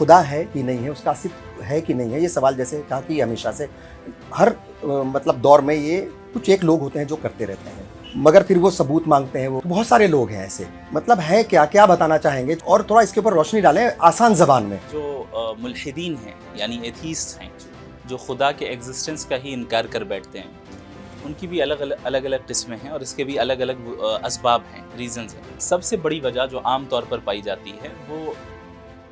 خدا ہے کہ نہیں ہے، اس کا اصل ہے کہ نہیں ہے، یہ سوال جیسے کہا کہ ہمیشہ سے ہر مطلب دور میں یہ کچھ ایک لوگ ہوتے ہیں جو کرتے رہتے ہیں، مگر پھر وہ ثبوت مانگتے ہیں. وہ بہت سارے لوگ ہیں ایسے. مطلب ہے کیا بتانا چاہیں گے؟ اور تھوڑا اس کے اوپر روشنی ڈالیں آسان زبان میں. جو ملحدین ہیں یعنی ایتھیسٹ ہیں، جو خدا کے ایگزسٹنس کا ہی انکار کر بیٹھتے ہیں، ان کی بھی الگ الگ قسمیں ہیں اور اس کے بھی الگ الگ اسباب ہیں، ریزنز ہیں. سب سے بڑی وجہ جو عام طور پر پائی جاتی ہے وہ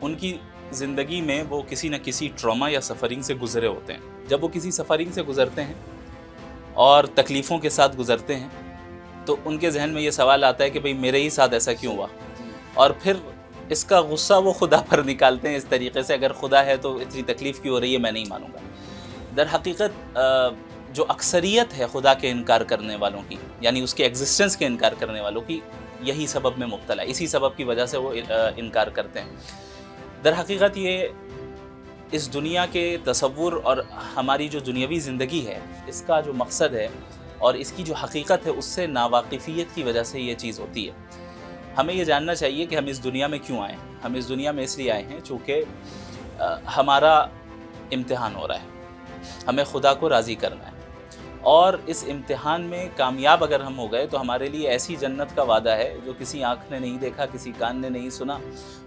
ان کی زندگی میں وہ کسی نہ کسی ٹراما یا سفرنگ سے گزرے ہوتے ہیں. جب وہ کسی سفرنگ سے گزرتے ہیں اور تکلیفوں کے ساتھ گزرتے ہیں تو ان کے ذہن میں یہ سوال آتا ہے کہ بھئی میرے ہی ساتھ ایسا کیوں ہوا، اور پھر اس کا غصہ وہ خدا پر نکالتے ہیں اس طریقے سے، اگر خدا ہے تو اتنی تکلیف کیوں ہو رہی ہے، میں نہیں مانوں گا. در حقیقت جو اکثریت ہے خدا کے انکار کرنے والوں کی، یعنی اس کے ایگزسٹنس کے انکار کرنے والوں کی، یہی سبب میں مبتلا ہے، اسی سبب کی وجہ سے وہ انکار کرتے ہیں. در حقیقت یہ اس دنیا کے تصور اور ہماری جو دنیاوی زندگی ہے، اس کا جو مقصد ہے اور اس کی جو حقیقت ہے، اس سے ناواقفیت کی وجہ سے یہ چیز ہوتی ہے. ہمیں یہ جاننا چاہیے کہ ہم اس دنیا میں کیوں آئے ہیں. ہم اس دنیا میں اس لیے آئے ہیں چونکہ ہمارا امتحان ہو رہا ہے، ہمیں خدا کو راضی کرنا ہے، اور اس امتحان میں کامیاب اگر ہم ہو گئے تو ہمارے لیے ایسی جنت کا وعدہ ہے جو کسی آنکھ نے نہیں دیکھا، کسی کان نے نہیں سنا،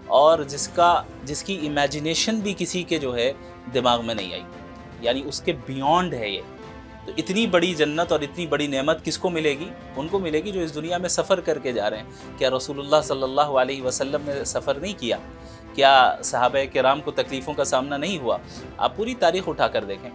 اور جس کی امیجنیشن بھی کسی کے جو ہے دماغ میں نہیں آئی. یعنی اس کے بیونڈ ہے یہ. تو اتنی بڑی جنت اور اتنی بڑی نعمت کس کو ملے گی؟ ان کو ملے گی جو اس دنیا میں سفر کر کے جا رہے ہیں. کیا رسول اللہ صلی اللہ علیہ وسلم نے سفر نہیں کیا؟ کیا صحابہ کرام کو تکلیفوں کا سامنا نہیں ہوا؟ آپ پوری تاریخ اٹھا کر دیکھیں.